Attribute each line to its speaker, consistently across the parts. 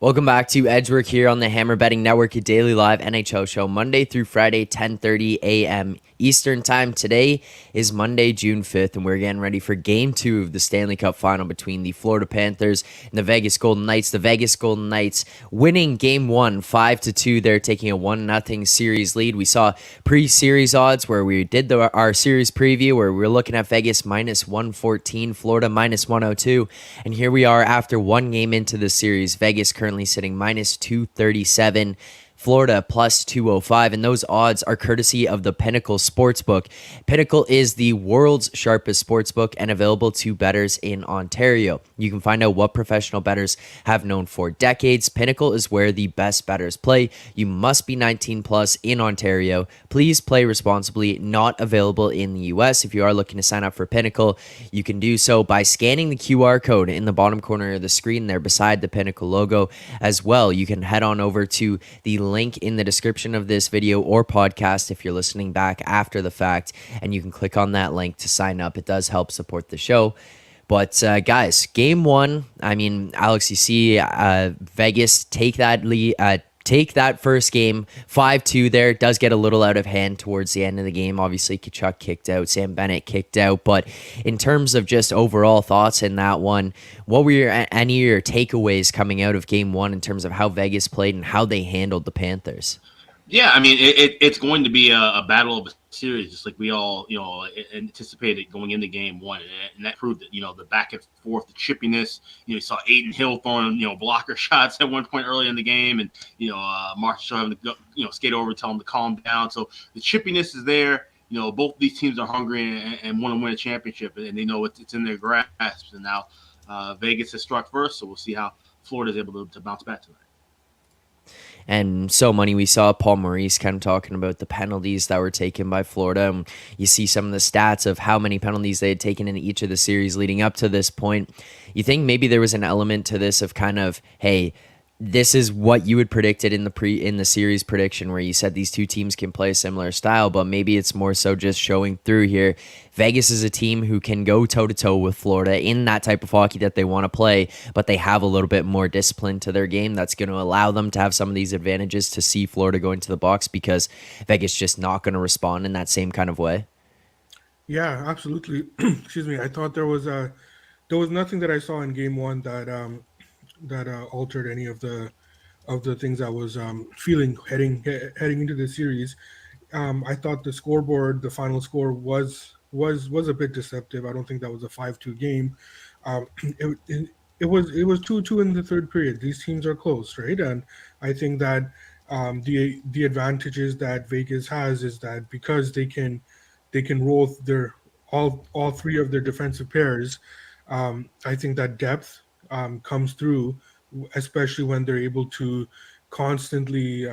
Speaker 1: Welcome back to Edgework here on the Hammer Betting Network, a daily live NHL show, Monday through Friday, 10:30 a.m. Eastern Time. Today is Monday, June 5th, and we're getting ready for Game 2 of the Stanley Cup Final between the Florida Panthers and the Vegas Golden Knights. The Vegas Golden Knights winning Game 1, 5-2. They're taking a 1-0 series lead. We saw pre-series odds where we did our series preview where we were looking at Vegas minus 114, Florida minus 102, and here we are after one game into the series. Vegas currently sitting minus 237, Florida plus 205, and those odds are courtesy of the Pinnacle Sportsbook. Pinnacle is the world's sharpest sportsbook and available to bettors in Ontario. You can find out what professional bettors have known for decades. Pinnacle is where the best bettors play. You must be 19 plus in Ontario. Please play responsibly. Not available in the US. If you are looking to sign up for Pinnacle, you can do so by scanning the QR code in the bottom corner of the screen there beside the Pinnacle logo. As well, you can head on over to the link in the description of this video or podcast if you're listening back after the fact, and you can click on that link to sign up. It does help support the show. But guys, Game 1, I mean, Alex, you see Vegas take that lead, take that first game 5-2 there. It does get a little out of hand towards the end of the game. Obviously, Tkachuk kicked out, Sam Bennett kicked out. But in terms of just overall thoughts in that one, what were any of your takeaways coming out of Game 1 in terms of how Vegas played and how they handled the Panthers?
Speaker 2: Yeah, I mean, it's going to be a battle of a series, just like we all, anticipated going into Game 1, and that proved that, the back and forth, the chippiness. You saw Aiden Hill throwing, blocker shots at one point early in the game, and Marshall having to go, skate over, tell him to calm down. So the chippiness is there. Both these teams are hungry and want to win a championship, and they know it's in their grasp. And now Vegas has struck first, so we'll see how Florida is able to bounce back tonight.
Speaker 1: And so many, we saw Paul Maurice kind of talking about the penalties that were taken by Florida. And you see some of the stats of how many penalties they had taken in each of the series leading up to this point. You think maybe there was an element to this of kind of, hey, this is what you had predicted in the series prediction where you said these two teams can play a similar style, but maybe it's more so just showing through here. Vegas is a team who can go toe-to-toe with Florida in that type of hockey that they want to play, but they have a little bit more discipline to their game that's going to allow them to have some of these advantages to see Florida go into the box because Vegas just not going to respond in that same kind of way.
Speaker 3: Yeah, absolutely. Excuse me. I thought there was nothing that I saw in Game 1 that altered any of the things I was feeling heading into the series. I thought the scoreboard, the final score was a bit deceptive. I don't think that was a 5-2 game. It was 2-2 in the third period. These teams are close, right? And I think that the advantages that Vegas has is that because they can roll their all three of their defensive pairs. I think that depth comes through, especially when they're able to constantly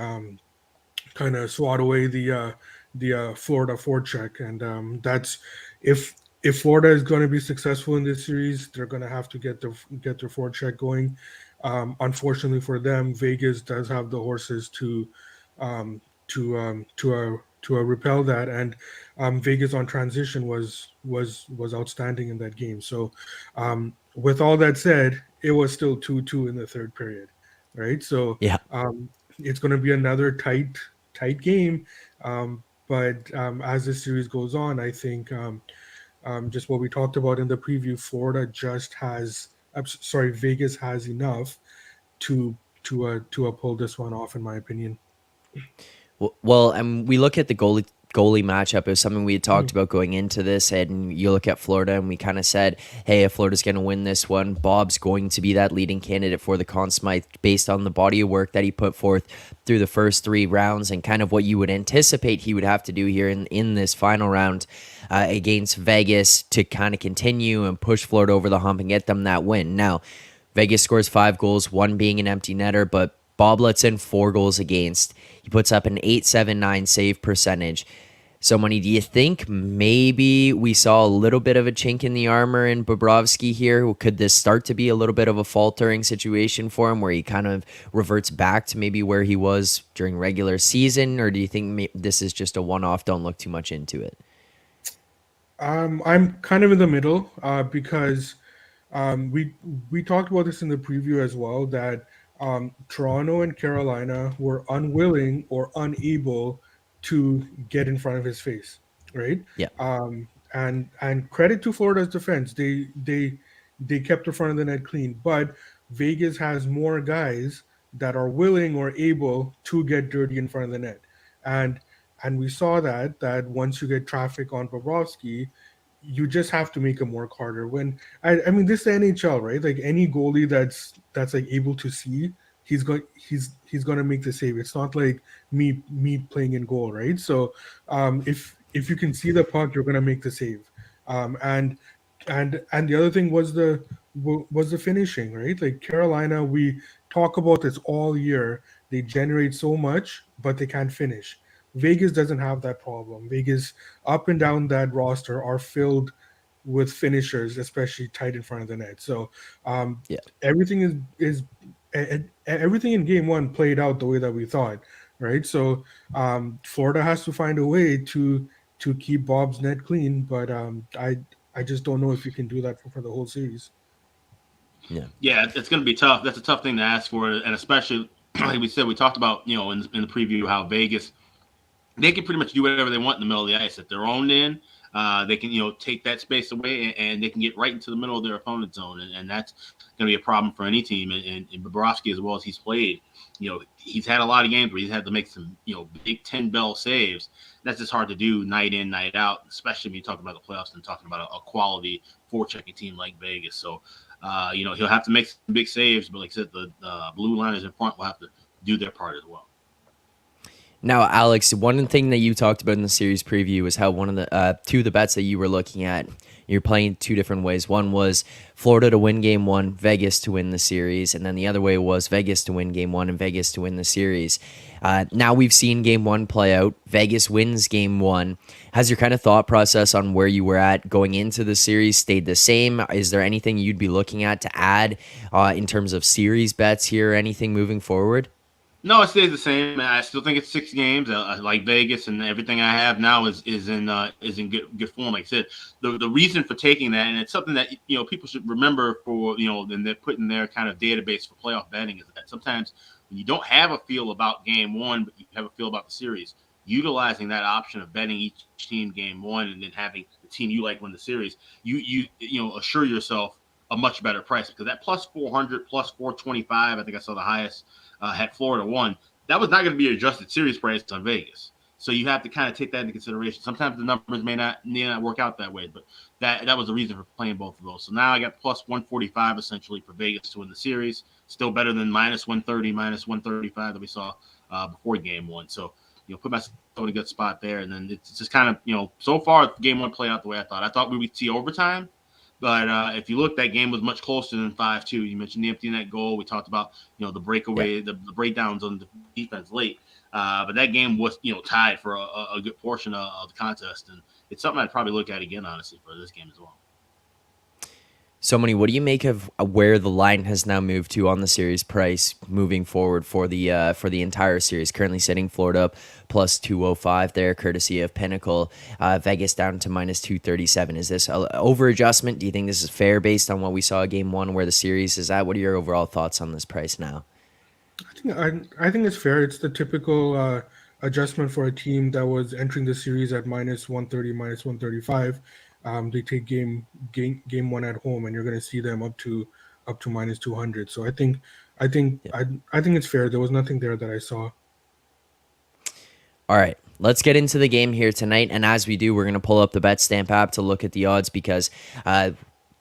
Speaker 3: kind of swat away the Florida forecheck, and that's if Florida is going to be successful in this series, they're going to have to get their forecheck going. Unfortunately for them, Vegas does have the horses to repel that, and Vegas on transition was outstanding in that game. So with all that said, it was still 2-2 in the third period, right? So
Speaker 1: yeah,
Speaker 3: it's going to be another tight game. But as the series goes on, I think Just what we talked about in the preview, Florida just has, sorry, Vegas has enough to to pull this one off, in my opinion.
Speaker 1: Well, and we look at the goalie matchup as something we had talked
Speaker 3: Mhm.
Speaker 1: about going into this, and you look at Florida, and we kind of said, hey, if Florida's going to win this one, Bob's going to be that leading candidate for the Conn Smythe based on the body of work that he put forth through the first 3 rounds and kind of what you would anticipate he would have to do here in this final round against Vegas to kind of continue and push Florida over the hump and get them that win. Now, Vegas scores 5 goals, one being an empty netter, but Bob lets in 4 goals against. He puts up an 8.79 save percentage. So, Money, do you think maybe we saw a little bit of a chink in the armor in Bobrovsky here? Could this start to be a little bit of a faltering situation for him where he kind of reverts back to maybe where he was during regular season? Or do you think this is just a one-off? Don't look too much into it.
Speaker 3: I'm kind of in the middle because we talked about this in the preview as well, that Toronto and Carolina were unwilling or unable to get in front of his face, right?
Speaker 1: Yeah.
Speaker 3: And credit to Florida's defense, they kept the front of the net clean, but Vegas has more guys that are willing or able to get dirty in front of the net, and we saw that once you get traffic on Bobrovsky, you just have to make him work harder. When I mean, this is the NHL, right? Like any goalie that's like able to see, he's going to make the save. It's not like me playing in goal, right? So if you can see the puck, you're going to make the save. And the other thing was the finishing, right? Like Carolina, we talk about this all year. They generate so much, but they can't finish. Vegas doesn't have that problem. Vegas, up and down that roster, are filled with finishers, especially tight in front of the net. So
Speaker 1: Yeah.
Speaker 3: everything everything in game one played out the way that we thought, right? So Florida has to find a way to keep Bob's net clean, but I just don't know if you can do that for the whole series.
Speaker 1: Yeah.
Speaker 2: Yeah, it's going to be tough. That's a tough thing to ask for, and especially like we said, we talked about in the preview how Vegas, they can pretty much do whatever they want in the middle of the ice. If they're owned in, they can take that space away and they can get right into the middle of their opponent's zone, and that's going to be a problem for any team. And Bobrovsky, as well as he's played, he's had a lot of games where he's had to make some Big Ten bell saves. That's just hard to do night in, night out, especially when you talk about the playoffs and talking about a quality forechecking team like Vegas. So he'll have to make some big saves, but like I said, the blue liners in front will have to do their part as well.
Speaker 1: Now, Alex, one thing that you talked about in the series preview was how one of the 2 of the bets that you were looking at, you're playing 2 different ways. One was Florida to win game 1, Vegas to win the series, and then the other way was Vegas to win game 1 and Vegas to win the series. Now we've seen game 1 play out. Vegas wins game 1. Has your kind of thought process on where you were at going into the series stayed the same? Is there anything you'd be looking at to add in terms of series bets here or anything moving forward?
Speaker 2: No, it stays the same. I still think it's 6 games. I like Vegas, and everything I have now is in good form. Like I said, the reason for taking that, and it's something that people should remember for and they're putting their kind of database for playoff betting, is that sometimes when you don't have a feel about game 1, but you have a feel about the series, utilizing that option of betting each team game 1 and then having the team you like win the series, you assure yourself a much better price, because that plus 400, plus 425, I think I saw the highest. Had Florida won, that was not going to be an adjusted series price on Vegas. So you have to kind of take that into consideration. Sometimes the numbers may not work out that way, but that was the reason for playing both of those. So now I got plus 145 essentially for Vegas to win the series. Still better than minus 130, minus 135 that we saw before game 1. So put myself in a good spot there. And then it's just kind of so far game 1 played out the way I thought. I thought we would see overtime. But if you look, that game was much closer than 5-2. You mentioned the empty net goal. We talked about the breakaway, the breakdowns on the defense late. But that game was tied for a good portion of the contest, and it's something I'd probably look at again, honestly, for this game as well.
Speaker 1: So, Money, what do you make of where the line has now moved to on the series price moving forward for the entire series? Currently sitting Florida up plus 205 there, courtesy of Pinnacle. Vegas down to minus 237. Is this an over adjustment? Do you think this is fair based on what we saw game 1 where the series is at? What are your overall thoughts on this price now?
Speaker 3: I think it's fair. It's the typical adjustment for a team that was entering the series at minus 130, minus 135. They take game one at home, and you're going to see them up to minus 200. So I think it's fair. There was nothing there that I saw.
Speaker 1: All right, let's get into the game here tonight. And as we do, we're going to pull up the BetStamp app to look at the odds because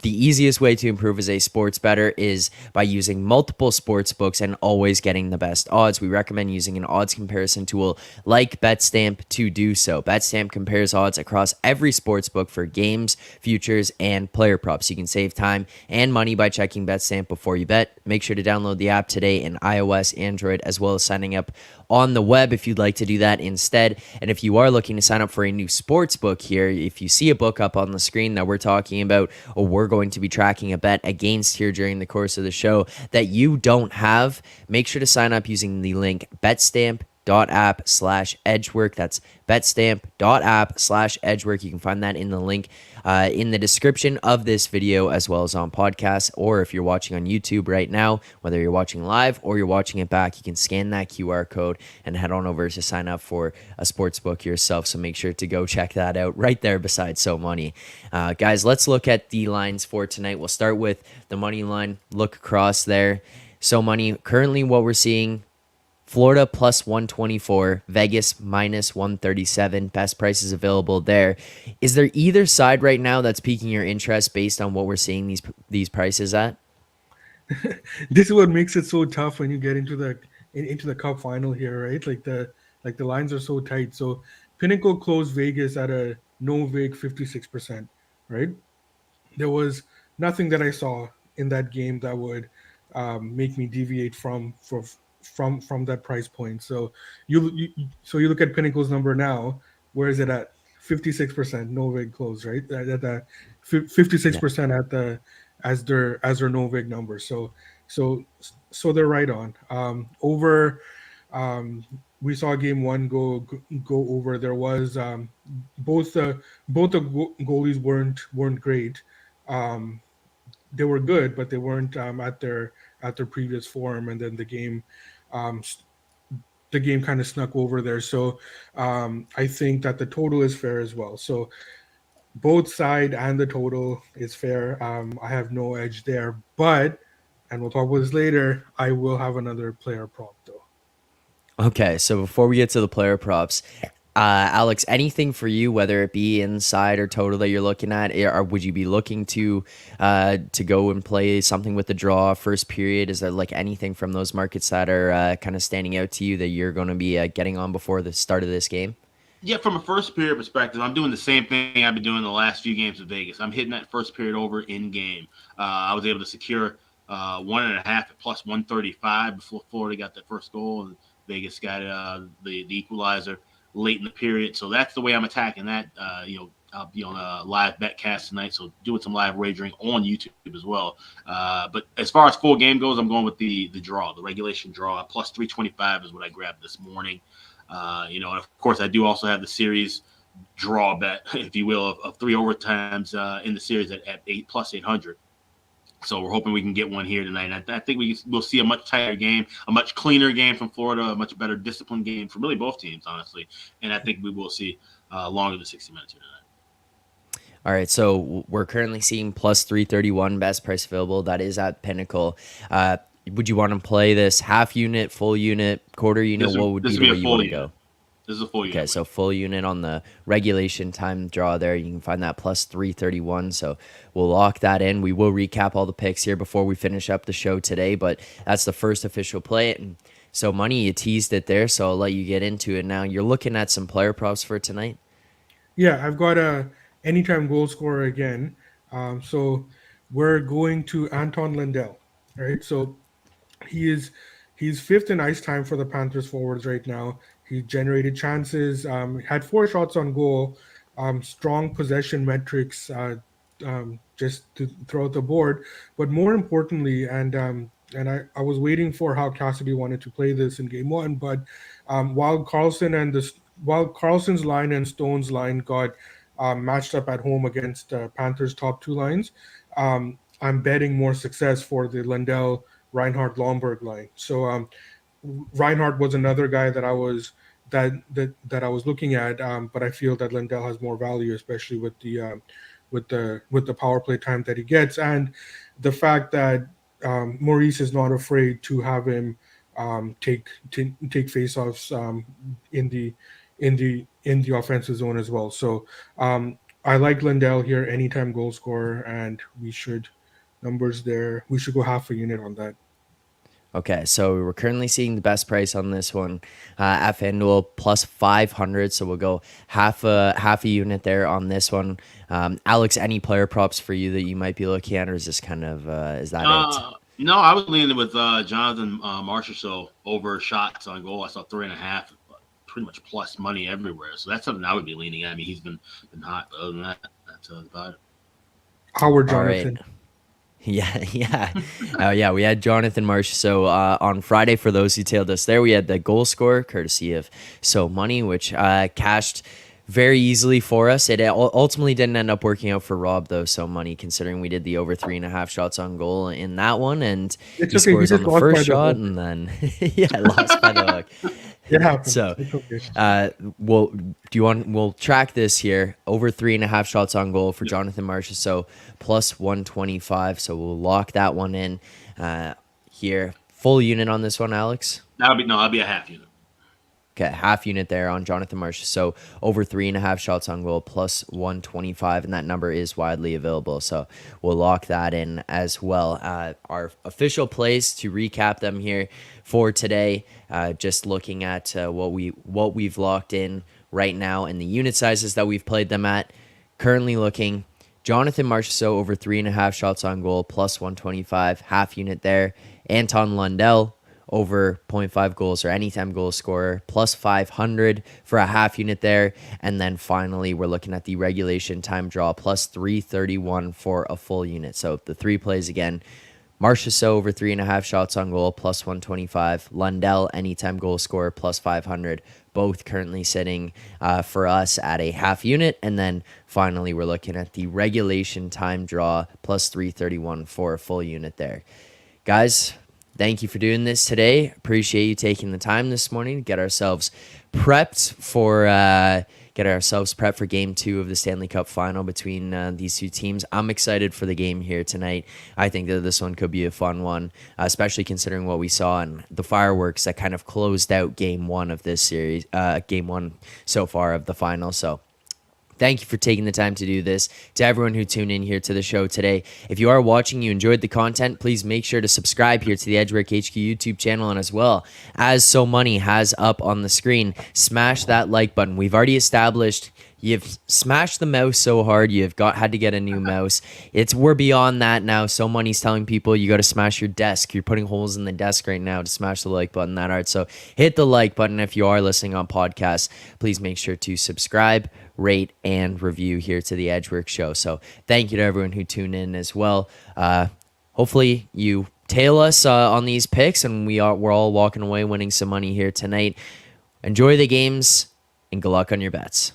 Speaker 1: the easiest way to improve as a sports bettor is by using multiple sports books and always getting the best odds. We recommend using an odds comparison tool like BetStamp to do so. BetStamp compares odds across every sports book for games, futures, and player props. You can save time and money by checking BetStamp before you bet. Make sure to download the app today in iOS, Android, as well as signing up on the web if you'd like to do that instead. And if you are looking to sign up for a new sports book here, if you see a book up on the screen that we're talking about or we're going to be tracking a bet against here during the course of the show that you don't have, make sure to sign up using the link betstamp.app/edgework. That's betstamp.app/edgework. You can find that in the link in the description of this video as well as on podcasts, or if you're watching on YouTube right now, whether you're watching live or you're watching it back, you can scan that QR code and head on over to sign up for a sports book yourself. So make sure to go check that out right there beside So Money. Guys, let's look at the lines for tonight. We'll start with the money line. Look across there. So Money, currently what we're seeing, Florida plus 124, Vegas minus 137. Best prices available there. Is there either side right now that's piquing your interest based on what we're seeing these prices at?
Speaker 3: This is what makes it so tough when you get into the cup final here, right? Like the lines are so tight. So Pinnacle closed Vegas at a no vig 56%, right? There was nothing that I saw in that game that would make me deviate from that price point. So you look at Pinnacle's number now. Where is it at? 56% no vig close, right? At that 56% at the as their no vig number. So they're right on. Over. We saw game one go over. There was both the goalies weren't great. Um, they were good, but they weren't at their previous form. And then um, the game kind of snuck over there. So I think that the total is fair as well. So both side and the total is fair. I have no edge there, but and we'll talk about this later. I will have another player prop though.
Speaker 1: Okay, so before we get to the player props, Alex, anything for you, whether it be inside or total that you're looking at, or would you be looking to go and play something with the draw first period? Is there like anything from those markets that are kind of standing out to you that you're going to be getting on before the start of this game?
Speaker 2: Yeah, from a first period perspective, I'm doing the same thing I've been doing the last few games of Vegas. I'm hitting that first period over in game. I was able to secure 1.5 at plus 135 before Florida got that first goal, and Vegas got the equalizer late in the period. So that's the way I'm attacking that. I'll be on a live betcast tonight, so doing some live wagering on YouTube as well. But as far as full game goes, I'm going with the draw, the regulation draw. Plus 325 is what I grabbed this morning. And of course, I do also have the series draw bet, if you will, of 3 overtimes in the series at 8 plus 800. So we're hoping we can get one here tonight. And I think we'll see a much tighter game, a much cleaner game from Florida, a much better disciplined game from really both teams, honestly. And I think we will see longer than 60 minutes here tonight.
Speaker 1: All right, so we're currently seeing plus 331 best price available. That is at Pinnacle. Would you want to play this half unit, full unit, quarter unit? What would be the way you want to go?
Speaker 2: This is a full unit.
Speaker 1: Okay, so full unit on the regulation time draw there. You can find that plus 331. So we'll lock that in. We will recap all the picks here before we finish up the show today, but that's the first official play. And so Money, you teased it there, so I'll let you get into it now. You're looking at some player props for tonight?
Speaker 3: Yeah, I've got a anytime goal scorer again. So we're going to Anton Lundell, right? So he's fifth in ice time for the Panthers forwards right now. He generated chances, had 4 shots on goal, strong possession metrics just to throw out the board. But more importantly, and I was waiting for how Cassidy wanted to play this in game one, but while Carlson's line and Stone's line got matched up at home against Panthers' top 2 lines, I'm betting more success for the Lundell Reinhardt Lomberg line. So Reinhardt was another guy that I was looking at, but I feel that Lundell has more value, especially with with the power play time that he gets, and the fact that Maurice is not afraid to have him take faceoffs in the offensive zone as well. So I like Lundell here, anytime goal scorer, and we should numbers there. We should go half a unit on that.
Speaker 1: Okay, so we're currently seeing the best price on this one at FanDuel plus 500. So we'll go half a unit there on this one. Alex, any player props for you that you might be looking at, or is this kind of is that it?
Speaker 2: No, I was leaning with Jonathan Marchessault over shots on goal. I saw 3.5, pretty much plus money everywhere. So that's something I would be leaning at. I mean, he's been hot, but other than that, that's about it.
Speaker 3: Howard Jonathan.
Speaker 1: All right. Yeah. We had Jonathan Marchessault on Friday. For those who tailed us there, we had the goal scorer, courtesy of So Money, which cashed very easily for us. It ultimately didn't end up working out for Rob, though, So Money, considering we did the over 3.5 shots on goal in that one, and
Speaker 3: It's
Speaker 1: he
Speaker 3: okay,
Speaker 1: scores
Speaker 3: he
Speaker 1: on
Speaker 3: just
Speaker 1: the
Speaker 3: lost by
Speaker 1: first
Speaker 3: the
Speaker 1: shot,
Speaker 3: hook.
Speaker 1: and then lost by the hook.
Speaker 3: It happens.
Speaker 1: So,
Speaker 3: It's okay.
Speaker 1: we'll track this here. Over 3.5 shots on goal for Jonathan Marchessault, plus 125. So we'll lock that one in here. Full unit on this one, Alex?
Speaker 2: That'll be a half unit.
Speaker 1: Okay, half unit there on Jonathan Marchessault. Over 3.5 shots on goal, plus 125, and that number is widely available. So we'll lock that in as well. Our official plays, to recap them here for today, just looking at what we've locked in right now and the unit sizes that we've played them at. Currently looking Jonathan Marchessault over 3.5 shots on goal, plus 125, half unit there. Anton Lundell over 0.5 goals or anytime goal scorer, plus 500 for a half unit there. And then finally, we're looking at the regulation time draw, plus 331 for a full unit. So the three plays again: Marchessault over 3.5 shots on goal, plus 125. Lundell, anytime goal scorer, plus 500. Both currently sitting for us at a half unit. And then finally, we're looking at the regulation time draw, plus 331 for a full unit there. Guys, thank you for doing this today. Appreciate you taking the time this morning to get ourselves prepped for Game 2 of the Stanley Cup Final between these two teams. I'm excited for the game here tonight. I think that this one could be a fun one, especially considering what we saw in the fireworks that kind of closed out Game 1 of this series, Game 1 so far of the final. So thank you for taking the time to do this. To everyone who tuned in here to the show today, if you are watching, you enjoyed the content, please make sure to subscribe here to the Edgework HQ YouTube channel, and as well as So Money has up on the screen, smash that like button. We've already established you've smashed the mouse so hard you've had to get a new mouse. We're beyond that now. So Money's telling people you got to smash your desk. You're putting holes in the desk right now to smash the like button that hard. So hit the like button. If you are listening on podcasts, please make sure to subscribe, rate, and review here to the Edgework Show. So thank you to everyone who tuned in as well. Hopefully you tail us on these picks, and we're all walking away winning some money here tonight. Enjoy the games, and good luck on your bets.